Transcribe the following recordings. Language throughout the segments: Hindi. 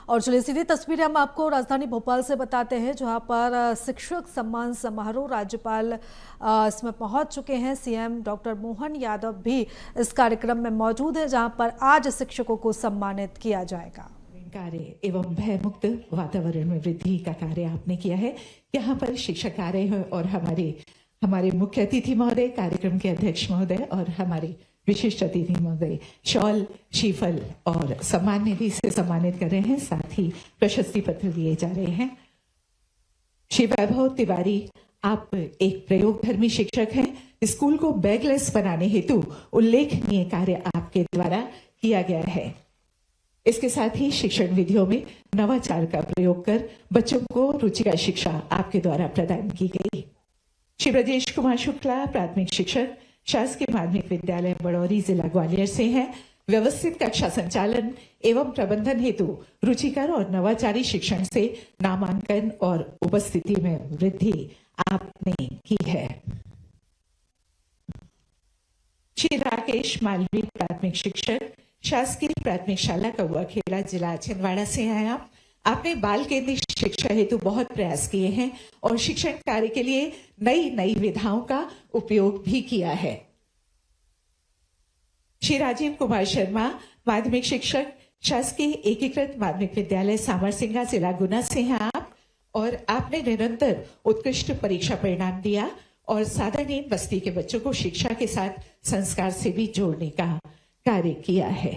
और चलिए सीधी तस्वीरें हम आपको राजधानी भोपाल से बताते हैं, जहां पर शिक्षक सम्मान समारोह राज्यपाल इसमें पहुंच चुके हैं। सीएम डॉक्टर मोहन यादव भी इस कार्यक्रम में मौजूद हैं, जहां पर आज शिक्षकों को सम्मानित किया जाएगा। कार्य एवं भयमुक्त वातावरण में वृद्धि का कार्य आपने किया है। यहाँ पर शिक्षक आ रहे हैं और हमारे मुख्य अतिथि महोदय, कार्यक्रम के अध्यक्ष महोदय और हमारे विशिष्ट अतिथि महोदय शॉल, श्रीफल और सम्मान निधि से सम्मानित कर रहे हैं। साथ ही प्रशस्ति पत्र दिए जा रहे हैं। श्री वैभव तिवारी, आप एक प्रयोगधर्मी शिक्षक हैं। स्कूल को बैगलेस बनाने हेतु उल्लेखनीय कार्य आपके द्वारा किया गया है। इसके साथ ही शिक्षण विधियों में नवाचार का प्रयोग कर बच्चों को रुचिकर शिक्षा आपके द्वारा प्रदान की गई। श्री ब्रजेश कुमार शुक्ला, प्राथमिक शिक्षक, शासकीय माध्यमिक विद्यालय बड़ौरी, जिला ग्वालियर से हैं। व्यवस्थित कक्षा संचालन एवं प्रबंधन हेतु रुचिकर और नवाचारी शिक्षण से नामांकन और उपस्थिति में वृद्धि आपने की है। श्री राकेश मालवी, प्राथमिक शिक्षक, शासकीय प्राथमिक शाला कौआ खेड़ा, जिला छिंदवाड़ा से हैं आप। आपने बाल केंद्रित शिक्षा हेतु बहुत प्रयास किए हैं और शिक्षण कार्य के लिए नई विधाओं का उपयोग भी किया है। श्री राजीव कुमार शर्मा, माध्यमिक शिक्षक, शासकीय एकीकृत माध्यमिक विद्यालय सामरसिंगा, जिला गुना से हैं आप और आपने निरंतर उत्कृष्ट परीक्षा परिणाम दिया और साधारण बस्ती के बच्चों को शिक्षा के साथ संस्कार से भी जोड़ने का कार्य किया है।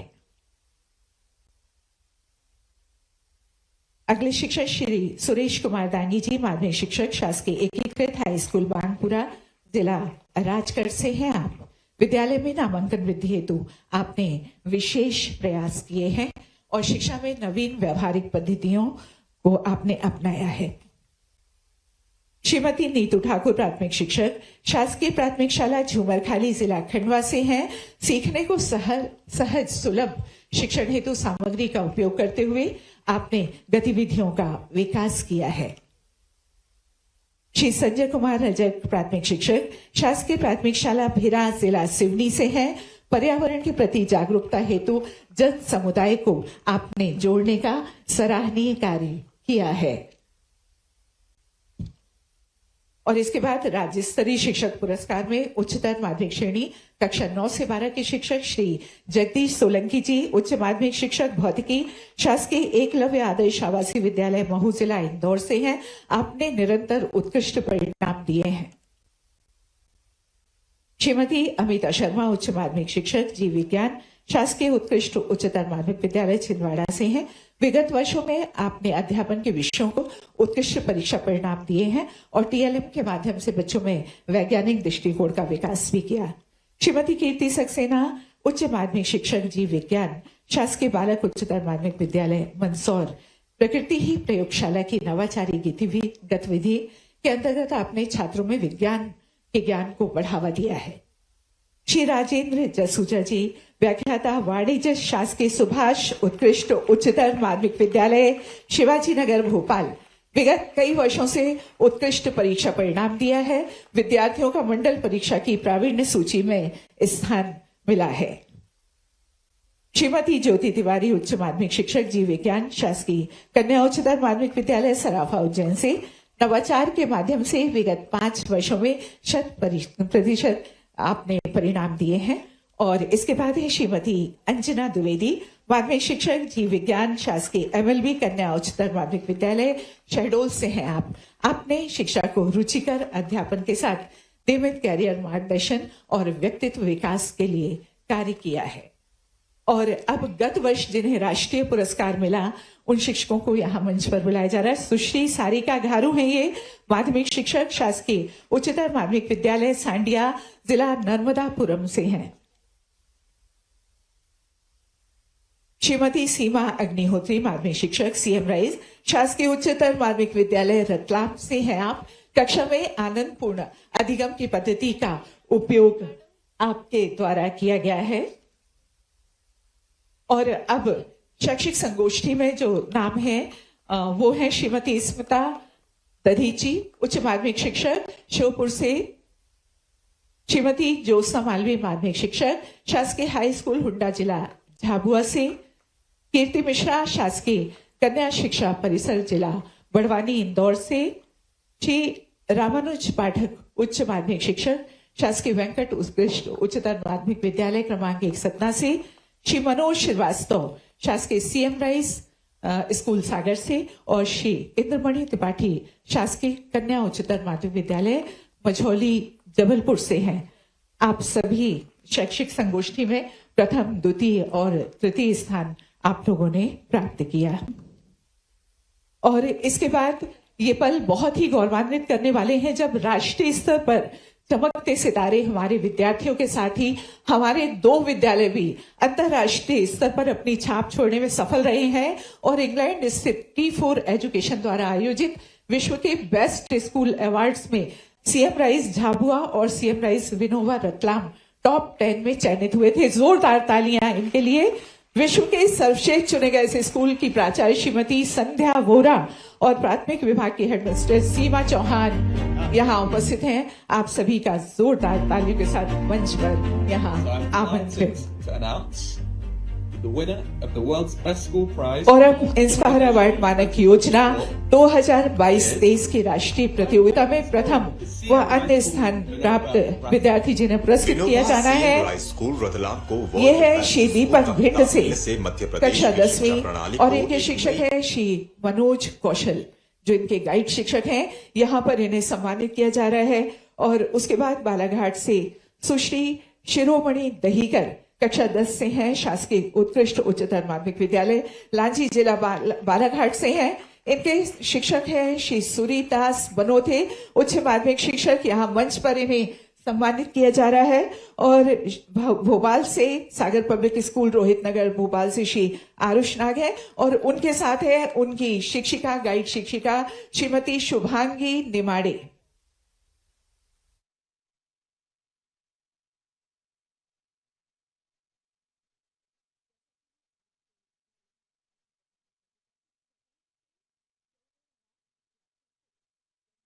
अगले शिक्षक श्री सुरेश कुमार दांगी जी, माध्यमिक शिक्षक, शासकीय एकीकृत हाई स्कूल बाणपुरा, जिला राजगढ़ से हैं आप। विद्यालय में नामांकन वृद्धि हेतु आपने विशेष प्रयास किए हैं और शिक्षा में नवीन व्यवहारिक पद्धतियों को आपने अपनाया है। श्रीमती नीतू ठाकुर, प्राथमिक शिक्षक, शासकीय प्राथमिक शाला झूमरखाली, जिला खंडवा से हैं। सीखने को सहज सुलभ शिक्षण हेतु सामग्री का उपयोग करते हुए आपने गतिविधियों का विकास किया है। श्री संजय कुमार रजक, प्राथमिक शिक्षक, शासकीय प्राथमिक शाला भिरा, जिला सिवनी से हैं। पर्यावरण के प्रति जागरूकता हेतु जन समुदाय को आपने जोड़ने का सराहनीय कार्य किया है। और इसके बाद राज्य स्तरीय शिक्षक पुरस्कार में उच्चतर माध्यमिक श्रेणी कक्षा 9 से 12 के शिक्षक श्री जगदीश सोलंकी जी, उच्च माध्यमिक शिक्षक भौतिकी, शासकीय एकलव्य आदर्श आवासीय विद्यालय महू, जिला इंदौर से हैं। आपने निरंतर उत्कृष्ट परिणाम दिए हैं। श्रीमती अमिता शर्मा, उच्च माध्यमिक शिक्षक, जीव विज्ञान, शासकीय उत्कृष्ट उच्चतर माध्यमिक विद्यालय छिंदवाड़ा से हैं। विगत वर्षों में आपने अध्यापन के विषयों को उत्कृष्ट परीक्षा परिणाम दिए हैं और टीएलएम के माध्यम से बच्चों में वैज्ञानिक दृष्टिकोण का विकास भी किया। श्रीमती कीर्ति सक्सेना, उच्च माध्यमिक शिक्षक, जीव विज्ञान, शासकीय बालक उच्चतर माध्यमिक विद्यालय मंदसौर, प्रकृति ही प्रयोगशाला की नवाचारी गतिविधि के अंतर्गत आपने छात्रों में विज्ञान के ज्ञान को बढ़ावा दिया है। श्री राजेंद्र जसूजा जी, व्याख्याता, वाणिज्य, शासकीय सुभाष उत्कृष्ट उच्चतर माध्यमिक विद्यालय शिवाजी नगर भोपाल, विगत कई वर्षों से उत्कृष्ट परीक्षा परिणाम दिया है। विद्यार्थियों का मंडल परीक्षा की प्रावीण्य सूची में स्थान मिला है। श्रीमती ज्योति तिवारी, उच्च माध्यमिक शिक्षक, जीव विज्ञान, शासकीय कन्या उच्चतर माध्यमिक विद्यालय सराफा, उज्जैन से नवाचार के माध्यम से विगत 5 वर्षों में 100% आपने परिणाम दिए हैं। और इसके बाद है श्रीमती अंजना द्विवेदी, माध्यमिक शिक्षक, जीव विज्ञान, शासकीय एमएलबी कन्या उच्चतर माध्यमिक विद्यालय शहडोल से हैं आप। आपने शिक्षा को रुचिकर अध्यापन के साथ नियमित कैरियर मार्गदर्शन और व्यक्तित्व विकास के लिए कार्य किया है। और अब गत वर्ष जिन्हें राष्ट्रीय पुरस्कार मिला, उन शिक्षकों को यहाँ मंच पर बुलाया जा रहा है। सुश्री सारिका घारू हैं ये, माध्यमिक शिक्षक, शासकीय उच्चतर माध्यमिक विद्यालय सांडिया, जिला नर्मदापुरम से हैं। श्रीमती सीमा अग्निहोत्री, माध्यमिक शिक्षक, सीएम राइज, शासकीय उच्चतर माध्यमिक विद्यालय रतलाम से हैं आप। कक्षा में आनंदपूर्ण अधिगम की पद्धति का उपयोग आपके द्वारा किया गया है। और अब शैक्षिक संगोष्ठी में जो नाम है वो है श्रीमती स्मिता दधीची, उच्च माध्यमिक शिक्षक, श्योपुर से। श्रीमती ज्योत्सना मालवी, माध्यमिक शिक्षक, शासकीय हाई स्कूल हुंडा, जिला झाबुआ से। कीर्ति मिश्रा, शासकीय कन्या शिक्षा परिसर जिला बड़वानी इंदौर से श्री रामानुज पाठक उच्च माध्यमिक शिक्षक शासकीय वेंकट उत्कृष्ट उच्चतर माध्यमिक विद्यालय क्रमांक 1 सतना से, श्री मनोज श्रीवास्तव शासकीय सीएम राइस स्कूल सागर से और श्री इंद्रमणि त्रिपाठी शासकीय कन्या उच्चतर माध्यमिक विद्यालय मझौली जबलपुर से हैं। आप सभी शैक्षिक संगोष्ठी में प्रथम, द्वितीय और तृतीय स्थान आप लोगों ने प्राप्त किया। और इसके बाद ये पल बहुत ही गौरवान्वित करने वाले हैं जब राष्ट्रीय स्तर पर चमकते सितारे हमारे विद्यार्थियों के साथ ही हमारे 2 विद्यालय भी अंतरराष्ट्रीय स्तर पर अपनी छाप छोड़ने में सफल रहे हैं और इंग्लैंड स्थित T4 एजुकेशन द्वारा आयोजित विश्व के बेस्ट स्कूल अवार्ड्स में सीएम राइस झाबुआ और CM rice Vinoba Ratlam top 10 में चयनित हुए थे। जोरदार तालियां इनके लिए। विश्व के सर्वश्रेष्ठ चुने गए इस स्कूल की प्राचार्य श्रीमती संध्या वोरा और प्राथमिक विभाग की हेडमिस्ट्रेस सीमा चौहान यहाँ उपस्थित हैं। आप सभी का जोरदार तालियों के साथ मंच पर यहाँ आमंत्रित। और अब इंस्पायर अवार्ड मानक योजना 2022-23 की राष्ट्रीय प्रतियोगिता में प्रथम व अन्य स्थान प्राप्त विद्यार्थी जिन्हें पुरस्कृत किया जाना है, ये है श्री दीपक भिंड से कक्षा 10वीं और इनके शिक्षक हैं श्री मनोज कौशल जो इनके गाइड शिक्षक हैं। यहाँ पर इन्हें सम्मानित किया जा रहा है। और उसके बाद बालाघाट से सुश्री शिरोमणि दहीकर कक्षा 10 से हैं, शासकीय उत्कृष्ट उच्चतर माध्यमिक विद्यालय लांजी जिला बालाघाट से हैं। इनके शिक्षक हैं श्री सूरीदास बनोथे उच्च माध्यमिक शिक्षक। यहाँ मंच पर इन्हें सम्मानित किया जा रहा है। और भोपाल से सागर पब्लिक स्कूल रोहित नगर भोपाल से श्री आरुष नाग है और उनके साथ है उनकी शिक्षिका गाइड शिक्षिका श्रीमती शुभांगी निमाड़े।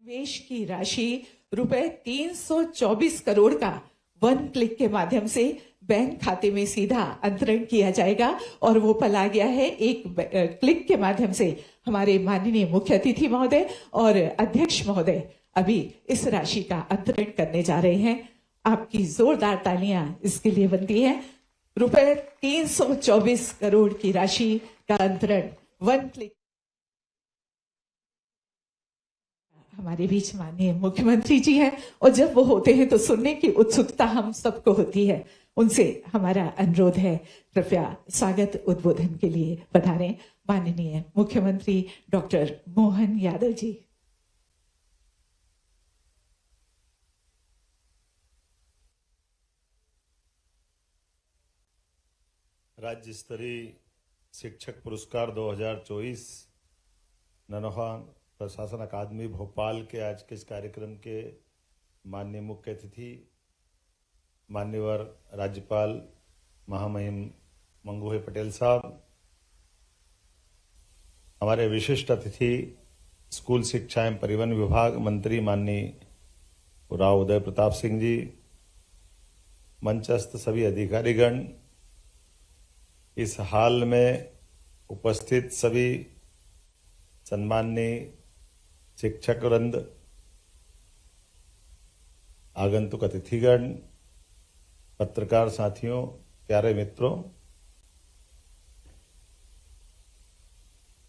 निवेश की राशि रुपए 324 करोड़ का 1 क्लिक के माध्यम से बैंक खाते में सीधा अंतरण किया जाएगा। और वो पल आ गया है एक क्लिक के माध्यम से। हमारे माननीय मुख्य अतिथि महोदय और अध्यक्ष महोदय अभी इस राशि का अंतरण करने जा रहे हैं। आपकी जोरदार तालियां इसके लिए बनती हैं। रुपए 324 करोड़ की राशि का अंतरण 1 क्लिक। हमारे बीच माननीय मुख्यमंत्री जी हैं और जब वो होते हैं तो सुनने की उत्सुकता हम सबको होती है। उनसे हमारा अनुरोध है, कृपया स्वागत उद्बोधन के लिए पधारें माननीय मुख्यमंत्री डॉक्टर मोहन यादव जी। राज्य स्तरीय शिक्षक पुरस्कार 2024 ननोहा प्रशासन अकादमी भोपाल के आज के इस कार्यक्रम के माननीय मुख्य अतिथि मान्यवर राज्यपाल महामहिम मंगूभाई पटेल साहब, हमारे विशिष्ट अतिथि स्कूल शिक्षा एवं परिवहन विभाग मंत्री माननीय राव उदय प्रताप सिंह जी, मंचस्थ सभी अधिकारीगण, इस हाल में उपस्थित सभी सम्माननीय शिक्षक वृंद, आगंतुक अतिथिगण, पत्रकार साथियों, प्यारे मित्रों,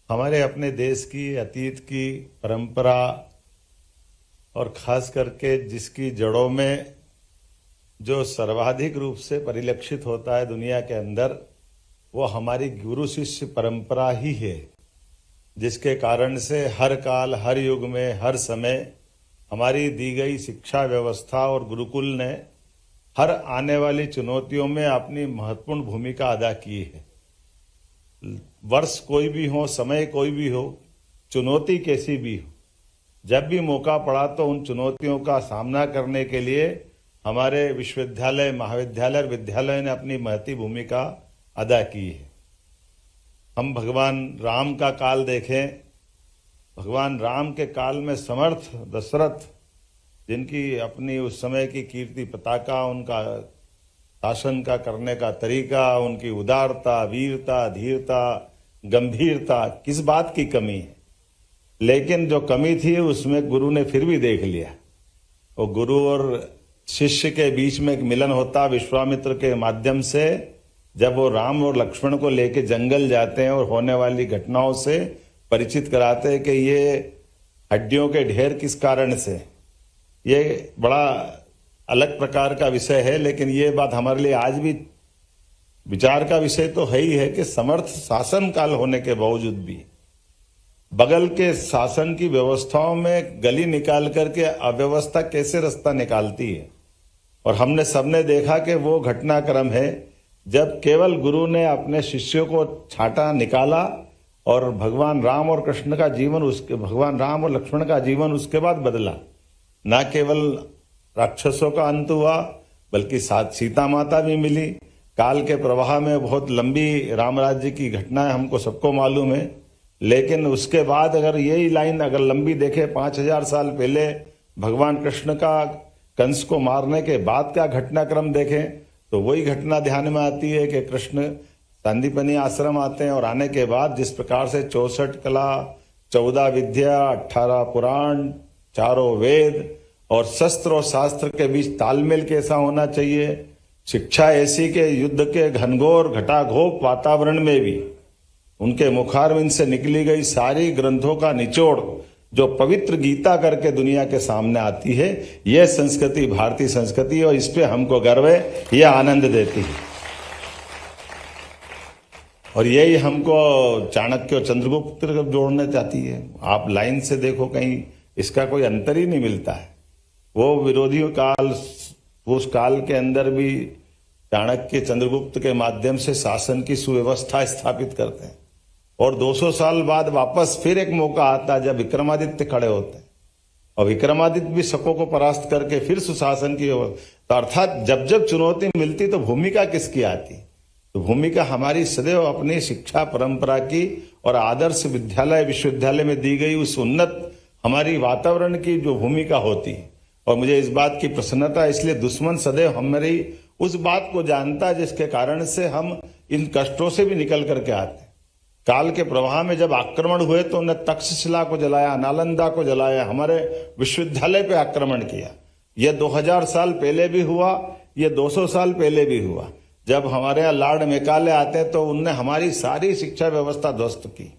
हमारे अपने देश की अतीत की परंपरा और खास करके जिसकी जड़ों में जो सर्वाधिक रूप से परिलक्षित होता है दुनिया के अंदर, वो हमारी गुरु शिष्य परंपरा ही है, जिसके कारण से हर काल, हर युग में, हर समय हमारी दी गई शिक्षा व्यवस्था और गुरुकुल ने हर आने वाली चुनौतियों में अपनी महत्वपूर्ण भूमिका अदा की है। वर्ष कोई भी हो, समय कोई भी हो, चुनौती कैसी भी हो, जब भी मौका पड़ा तो उन चुनौतियों का सामना करने के लिए हमारे विश्वविद्यालय, महाविद्यालय और विद्यालय ने अपनी महती भूमिका अदा की है। हम भगवान राम का काल देखें, भगवान राम के काल में समर्थ दशरथ, जिनकी अपनी उस समय की कीर्ति पताका, उनका शासन का करने का तरीका, उनकी उदारता, वीरता, धीरता, गंभीरता, किस बात की कमी है। लेकिन जो कमी थी उसमें गुरु ने फिर भी देख लिया। वो गुरु और शिष्य के बीच में एक मिलन होता विश्वामित्र के माध्यम से, जब वो राम और लक्ष्मण को लेके जंगल जाते हैं और होने वाली घटनाओं से परिचित कराते हैं कि ये हड्डियों के ढेर किस कारण से। ये बड़ा अलग प्रकार का विषय है, लेकिन ये बात हमारे लिए आज भी विचार का विषय तो है ही है कि समर्थ शासन काल होने के बावजूद भी बगल के शासन की व्यवस्थाओं में गली निकाल करके अव्यवस्था कैसे रास्ता निकालती है। और हमने सबने देखा कि वो घटनाक्रम है जब केवल गुरु ने अपने शिष्यों को छांटा, निकाला और भगवान राम और कृष्ण का जीवन, उसके भगवान राम और लक्ष्मण का जीवन उसके बाद बदला। न केवल राक्षसों का अंत हुआ बल्कि साथ सीता माता भी मिली। काल के प्रवाह में बहुत लंबी राम राज्य की घटनाएं हमको सबको मालूम है, लेकिन उसके बाद अगर यही लाइन अगर लंबी देखे 5000 साल पहले भगवान कृष्ण का कंस को मारने के बाद का घटनाक्रम देखें तो वही घटना ध्यान में आती है कि कृष्ण सांदीपनी आश्रम आते हैं और आने के बाद जिस प्रकार से 64 कला, 14 विद्या, 18 पुराण, 4 वेद और शस्त्र और शास्त्र के बीच तालमेल कैसा होना चाहिए, शिक्षा ऐसी के युद्ध के घनघोर घटाघोप वातावरण में भी उनके मुखारविंद से निकली गई सारी ग्रंथों का निचोड़ जो पवित्र गीता करके दुनिया के सामने आती है, यह संस्कृति भारतीय संस्कृति और इस पे हमको गर्व है, यह आनंद देती है। और यही हमको चाणक्य और चंद्रगुप्त जोड़ने चाहती है। आप लाइन से देखो कहीं इसका कोई अंतर ही नहीं मिलता है। वो विरोधी काल, उस काल के अंदर भी चाणक्य चंद्रगुप्त के माध्यम से शासन की सुव्यवस्था स्थापित करते हैं और 200 साल बाद वापस फिर एक मौका आता है जब विक्रमादित्य खड़े होते हैं और विक्रमादित्य भी शकों को परास्त करके फिर सुशासन की तो अर्थात जब जब चुनौती मिलती तो भूमिका किसकी आती, तो भूमिका हमारी सदैव अपनी शिक्षा परंपरा की और आदर्श विद्यालय विश्वविद्यालय में दी गई उस उन्नत हमारी वातावरण की जो भूमिका होती है। और मुझे इस बात की प्रसन्नता, इसलिए दुश्मन सदैव हमारी उस बात को जानता है जिसके कारण से हम इन कष्टों से भी निकल करके आते हैं। काल के प्रवाह में जब आक्रमण हुए तो उन्हें तक्षशिला को जलाया, नालंदा को जलाया, हमारे विश्वविद्यालय पे आक्रमण किया। यह 2000 साल पहले भी हुआ, यह 200 साल पहले भी हुआ। जब हमारे यहाँ लॉर्ड मेकाले आते तो उनने हमारी सारी शिक्षा व्यवस्था ध्वस्त की,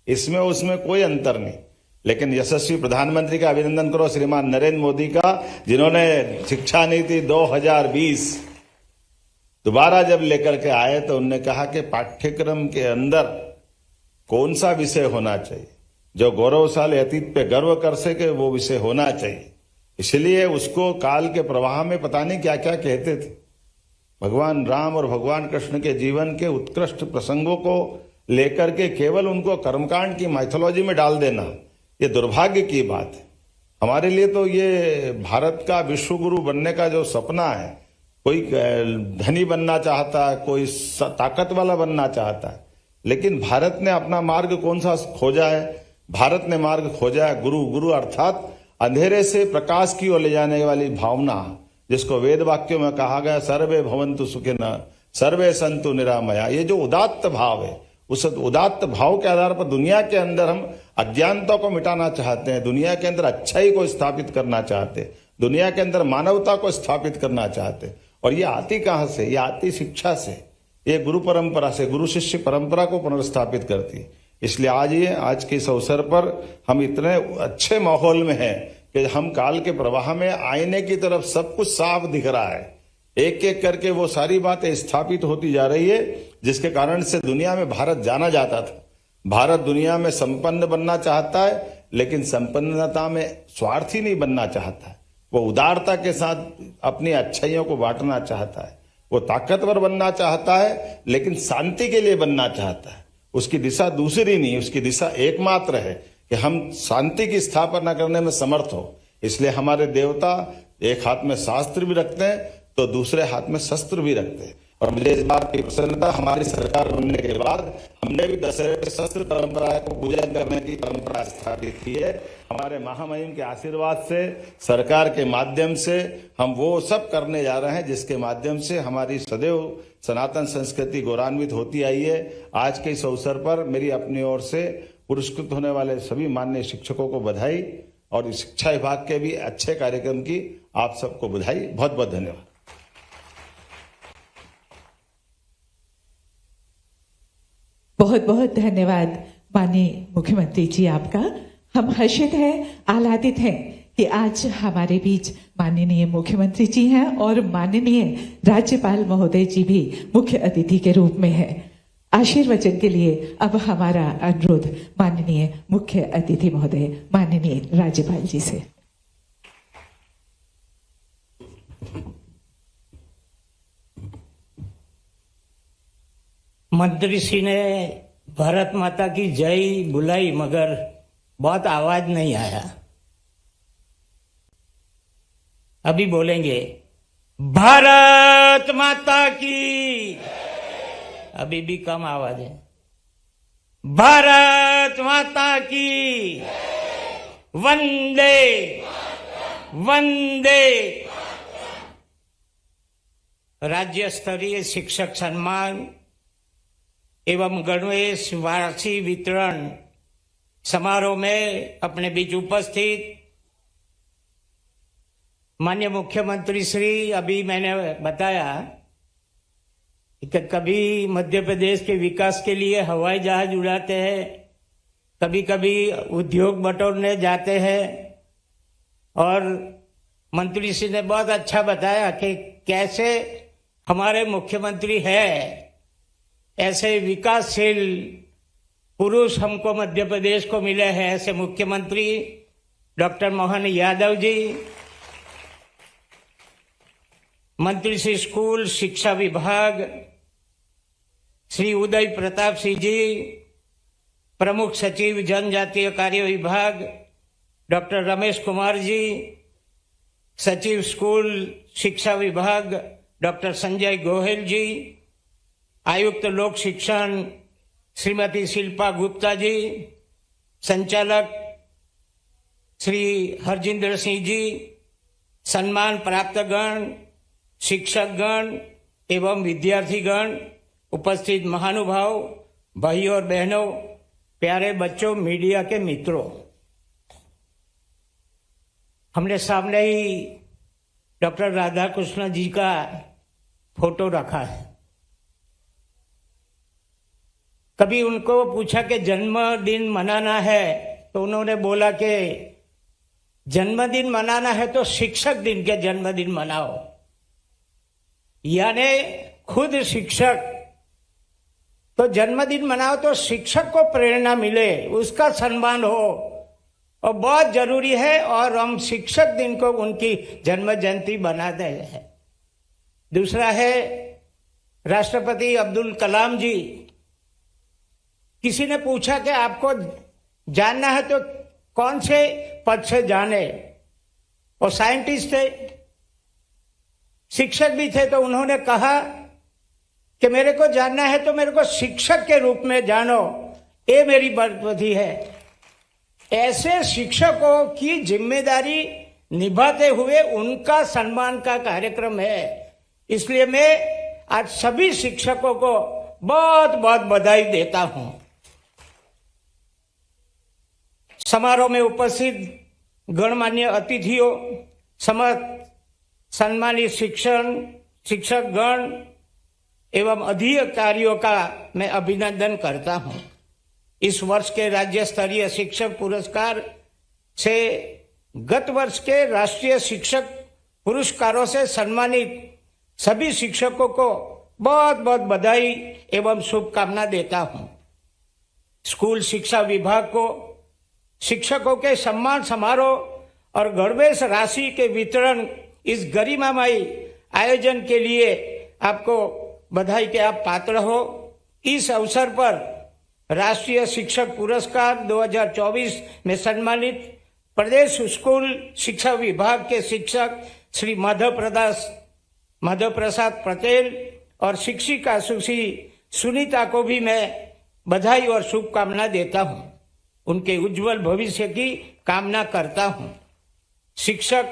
इसमें उसमें कोई अंतर नहीं। लेकिन यशस्वी प्रधानमंत्री का अभिनंदन करो श्रीमान नरेंद्र मोदी का, जिन्होंने शिक्षा नीति 2020 दोबारा जब लेकर के आए तो उन्होंने कहा कि पाठ्यक्रम के अंदर कौन सा विषय होना चाहिए जो गौरवशाली अतीत पे गर्व कर सके, वो विषय होना चाहिए। इसलिए उसको काल के प्रवाह में पता नहीं क्या क्या कहते थे। भगवान राम और भगवान कृष्ण के जीवन के उत्कृष्ट प्रसंगों को लेकर के केवल उनको कर्मकांड की माइथोलॉजी में डाल देना, ये दुर्भाग्य की बात है। हमारे लिए तो ये भारत का विश्व गुरु बनने का जो सपना है, कोई धनी बनना चाहता है, कोई ताकत वाला बनना चाहता है, लेकिन भारत ने अपना मार्ग कौन सा खोजा है? भारत ने मार्ग खोजा है गुरु। गुरु अर्थात अंधेरे से प्रकाश की ओर ले जाने वाली भावना, जिसको वेद वाक्यों में कहा गया सर्वे भवन्तु सुखिनः सर्वे सन्तु निरामया। ये जो उदात्त भाव है, उस उदात्त भाव के आधार पर दुनिया के अंदर हम अज्ञानता को मिटाना चाहते हैं, दुनिया के अंदर अच्छाई को स्थापित करना चाहते हैं, दुनिया के अंदर मानवता को स्थापित करना चाहते हैं। और ये आती कहाँ से? ये आती शिक्षा से, ये गुरु परंपरा से, गुरु शिष्य परंपरा को पुनर्स्थापित करती है। इसलिए आज के इस अवसर पर हम इतने अच्छे माहौल में हैं कि हम काल के प्रवाह में आईने की तरफ सब कुछ साफ दिख रहा है। एक एक करके वो सारी बातें स्थापित होती जा रही है, जिसके कारण से दुनिया में भारत जाना जाता था। भारत दुनिया में संपन्न बनना चाहता है, लेकिन संपन्नता में स्वार्थी नहीं बनना चाहता है। वो उदारता के साथ अपनी अच्छाइयों को बांटना चाहता है। वो ताकतवर बनना चाहता है, लेकिन शांति के लिए बनना चाहता है। उसकी दिशा दूसरी नहीं, उसकी दिशा एकमात्र है कि हम शांति की स्थापना करने में समर्थ हो। इसलिए हमारे देवता एक हाथ में शास्त्र भी रखते हैं तो दूसरे हाथ में शस्त्र भी रखते हैं। और मुझे इस बात की प्रसन्नता, हमारी सरकार बनने के बाद हमने भी दशहरे पे शस्त्र परंपरा को पूजन करने की परंपरा स्थापित की है। हमारे महामहिम के आशीर्वाद से, सरकार के माध्यम से हम वो सब करने जा रहे हैं जिसके माध्यम से हमारी सदैव सनातन संस्कृति गौरवान्वित होती आई है। आज के इस अवसर पर मेरी अपनी ओर से पुरस्कृत होने वाले सभी माननीय शिक्षकों को बधाई और शिक्षा विभाग के भी अच्छे कार्यक्रम की आप सबको बधाई। बहुत बहुत धन्यवाद। बहुत बहुत धन्यवाद माननीय मुख्यमंत्री जी आपका। हम हर्षित हैं, आह्लादित हैं कि आज हमारे बीच माननीय मुख्यमंत्री जी हैं और माननीय राज्यपाल महोदय जी भी मुख्य अतिथि के रूप में हैं। आशीर्वचन के लिए अब हमारा अनुरोध माननीय मुख्य अतिथि महोदय माननीय राज्यपाल जी से। मंत्री श्री ने भारत माता की जय बुलाई मगर बहुत आवाज नहीं आया। अभी बोलेंगे भारत माता की, अभी भी कम आवाज है। भारत माता की वंदे वंदे। राज्य स्तरीय शिक्षक सम्मान एवं गणवेश वार्षिक वितरण समारोह में अपने बीच उपस्थित माननीय मुख्यमंत्री श्री, अभी मैंने बताया कि कभी मध्य प्रदेश के विकास के लिए हवाई जहाज उड़ाते हैं, कभी कभी उद्योग बटोरने जाते हैं, और मंत्री श्री ने बहुत अच्छा बताया कि कैसे हमारे मुख्यमंत्री है, ऐसे विकासशील पुरुष हमको मध्य प्रदेश को मिले हैं। ऐसे मुख्यमंत्री डॉक्टर मोहन यादव जी, मंत्री श्री स्कूल शिक्षा विभाग श्री उदय प्रताप सिंह जी, प्रमुख सचिव जनजातीय कार्य विभाग डॉक्टर रमेश कुमार जी, सचिव स्कूल शिक्षा विभाग डॉक्टर संजय गोयल जी, आयुक्त लोक शिक्षण श्रीमती शिल्पा गुप्ता जी, संचालक श्री हरजिंदर सिंह जी, सम्मान प्राप्त गण, शिक्षकगण एवं विद्यार्थीगण, उपस्थित महानुभाव, भाई और बहनों, प्यारे बच्चों, मीडिया के मित्रों, हमने सामने ही डॉक्टर राधाकृष्ण जी का फोटो रखा है। कभी उनको पूछा कि जन्मदिन मनाना है तो उन्होंने बोला कि जन्मदिन मनाना है तो शिक्षक दिन के जन्मदिन मनाओ। यानी खुद शिक्षक तो जन्मदिन मनाओ तो शिक्षक को प्रेरणा मिले, उसका सम्मान हो, और बहुत जरूरी है। और हम शिक्षक दिन को उनकी जन्म जयंती बनाते हैं। दूसरा है राष्ट्रपति अब्दुल कलाम जी। किसी ने पूछा कि आपको जानना है तो कौन से पद से जाने, और साइंटिस्ट थे, शिक्षक भी थे, तो उन्होंने कहा कि मेरे को जानना है तो मेरे को शिक्षक के रूप में जानो, ये मेरी बर्बादी है। ऐसे शिक्षकों की जिम्मेदारी निभाते हुए उनका सम्मान का कार्यक्रम है। इसलिए मैं आज सभी शिक्षकों को बहुत बहुत बधाई देता हूं। समारोह में उपस्थित गणमान्य अतिथियों, सम्मानित शिक्षकगण एवं अधिकारियों का मैं अभिनंदन करता हूं। इस वर्ष के राज्य स्तरीय शिक्षक पुरस्कार से गत वर्ष के राष्ट्रीय शिक्षक पुरस्कारों से सम्मानित सभी शिक्षकों को बहुत बहुत बधाई एवं शुभकामना देता हूं। स्कूल शिक्षा विभाग को शिक्षकों के सम्मान समारोह और गणवेश राशि के वितरण इस गरिमामयी आयोजन के लिए आपको बधाई के आप पात्र हो। इस अवसर पर राष्ट्रीय शिक्षक पुरस्कार 2024 में सम्मानित प्रदेश स्कूल शिक्षा विभाग के शिक्षक श्री माधव प्रसाद पटेल और शिक्षिका सुश्री सुनीता को भी मैं बधाई और शुभकामना देता हूं। उनके उज्जवल भविष्य की कामना करता हूं। शिक्षक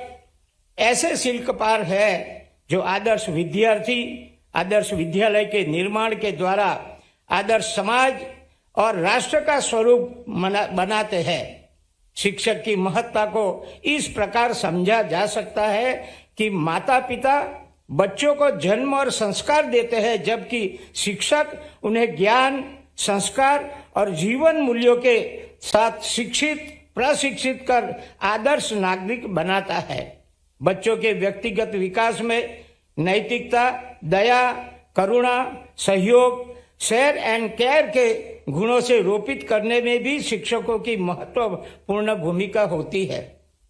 ऐसे शिल्पकार है जो आदर्श विद्यार्थी, आदर्श विद्यालय के निर्माण के द्वारा आदर्श समाज और राष्ट्र का स्वरूप बनाते हैं। शिक्षक की महत्ता को इस प्रकार समझा जा सकता है कि माता पिता बच्चों को जन्म और संस्कार देते हैं, जबकि शिक्षक उन्हें ज्ञान, संस्कार और जीवन मूल्यों के साथ शिक्षित प्रशिक्षित कर आदर्श नागरिक बनाता है। बच्चों के व्यक्तिगत विकास में नैतिकता, दया, करुणा, सहयोग, शेयर एंड केयर के गुणों से रोपित करने में भी शिक्षकों की महत्वपूर्ण भूमिका होती है।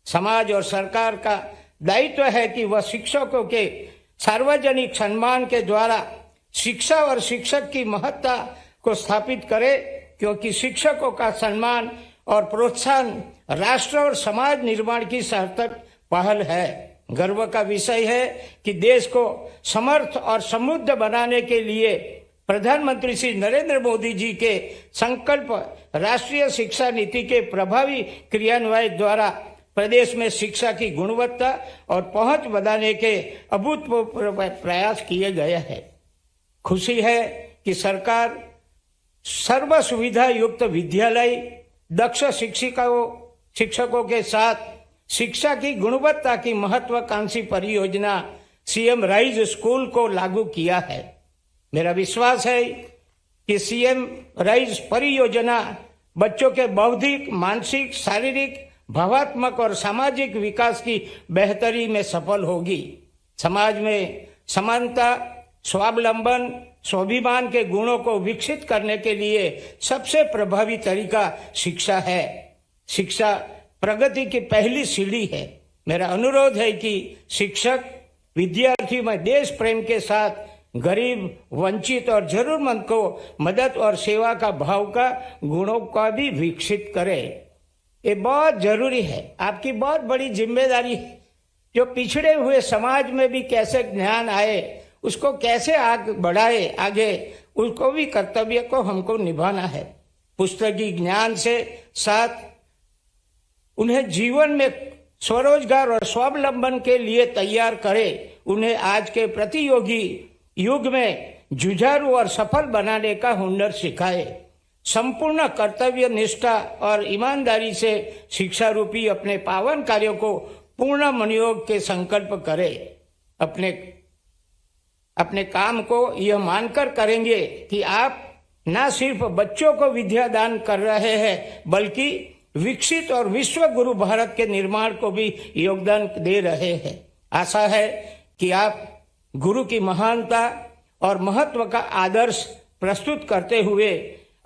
समाज और सरकार का दायित्व है कि वह शिक्षकों के सार्वजनिक सम्मान के द्वारा शिक्षा और शिक्षक की महत्ता को स्थापित करे, क्योंकि शिक्षकों का सम्मान और प्रोत्साहन राष्ट्र और समाज निर्माण की सार्थक पहल है। गर्व का विषय है कि देश को समर्थ और समृद्ध बनाने के लिए प्रधानमंत्री श्री नरेंद्र मोदी जी के संकल्प राष्ट्रीय शिक्षा नीति के प्रभावी क्रियान्वयन द्वारा प्रदेश में शिक्षा की गुणवत्ता और पहुंच बढ़ाने के अभूतपूर्व प्रयास किए गए हैं। खुशी है कि सरकार सर्व सुविधा युक्त विद्यालय, दक्ष शिक्षकों के साथ शिक्षा की गुणवत्ता की महत्वाकांक्षी परियोजना सीएम राइज स्कूल को लागू किया है। मेरा विश्वास है कि सीएम राइज परियोजना बच्चों के बौद्धिक, मानसिक, शारीरिक, भावात्मक और सामाजिक विकास की बेहतरी में सफल होगी। समाज में समानता, स्वावलंबन, स्वाभिमान के गुणों को विकसित करने के लिए सबसे प्रभावी तरीका शिक्षा है। शिक्षा प्रगति की पहली सीढ़ी है। मेरा अनुरोध है कि शिक्षक विद्यार्थी में देश प्रेम के साथ गरीब, वंचित और जरूरतमंद को मदद और सेवा का भाव का गुणों का भी विकसित करे। ये बहुत जरूरी है। आपकी बहुत बड़ी जिम्मेदारी है। जो पिछड़े हुए समाज में भी कैसे ज्ञान आए, उसको कैसे आगे बढ़ाए, उसको भी कर्तव्य को हमको निभाना है। पुस्तकी ज्ञान से साथ उन्हें जीवन में स्वरोजगार और स्वावलंबन के लिए तैयार करे। उन्हें आज के प्रतियोगी युग में जुझारू और सफल बनाने का हुनर सिखाए। संपूर्ण कर्तव्य निष्ठा और ईमानदारी से शिक्षा रूपी अपने पावन कार्यों को पूर्ण मनोयोग के संकल्प करे। अपने काम को यह मानकर करेंगे कि आप न सिर्फ बच्चों को विद्या दान कर रहे हैं, बल्कि विकसित और विश्व गुरु भारत के निर्माण को भी योगदान दे रहे हैं। आशा है कि आप गुरु की महानता और महत्व का आदर्श प्रस्तुत करते हुए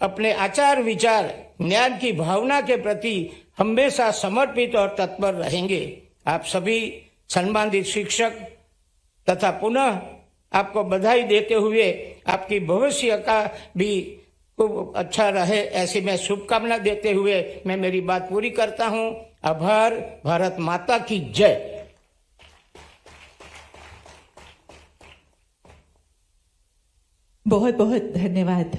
अपने आचार विचार, ज्ञान की भावना के प्रति हमेशा समर्पित और तत्पर रहेंगे। आप सभी सम्मानित शिक्षक तथा पुनः आपको बधाई देते हुए आपकी भविष्य का भी खूब अच्छा रहे, ऐसी मैं शुभकामना देते हुए मैं मेरी बात पूरी करता हूं। आभार। भारत माता की जय। बहुत बहुत धन्यवाद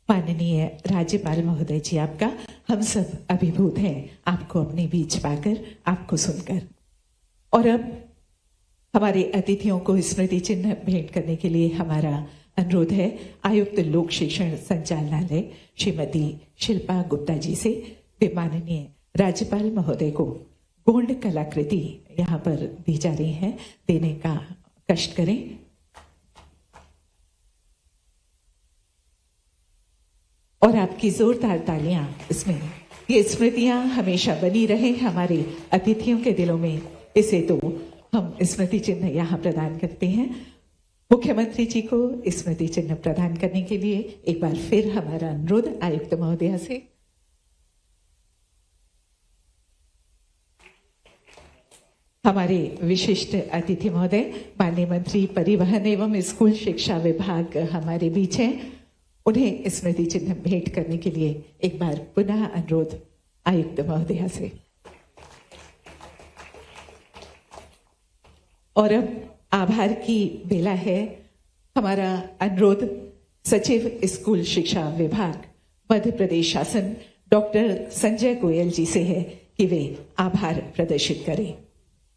माननीय राज्यपाल महोदय जी, आपका। हम सब अभिभूत हैं आपको अपने बीच पाकर, आपको सुनकर। और अब हमारे अतिथियों को स्मृति चिन्ह भेंट करने के लिए हमारा अनुरोध है आयुक्त लोक शिक्षण संचालनालय श्रीमती शिल्पा गुप्ता जी से। वे माननीय राज्यपाल महोदय को गोल्ड कलाकृति यहाँ पर दी जा रही है, देने का कष्ट करें। और आपकी जोरदार तालियां इसमें, ये स्मृतियां हमेशा बनी रहे हमारे अतिथियों के दिलों में, इसे तो हम स्मृति चिन्ह यहाँ प्रदान करते हैं। मुख्यमंत्री जी को स्मृति चिन्ह प्रदान करने के लिए एक बार फिर हमारा अनुरोध आयुक्त महोदया से। हमारे विशिष्ट अतिथि महोदय माननीय मंत्री परिवहन एवं स्कूल शिक्षा विभाग हमारे बीच हैं। उन्हें स्मृति चिन्ह भेंट करने के लिए एक बार पुनः अनुरोध आयुक्त महोदया से। और अब आभार की बेला है। हमारा अनुरोध सचिव स्कूल शिक्षा विभाग मध्य प्रदेश शासन डॉक्टर संजय गोयल जी से है कि वे आभार प्रदर्शित करें।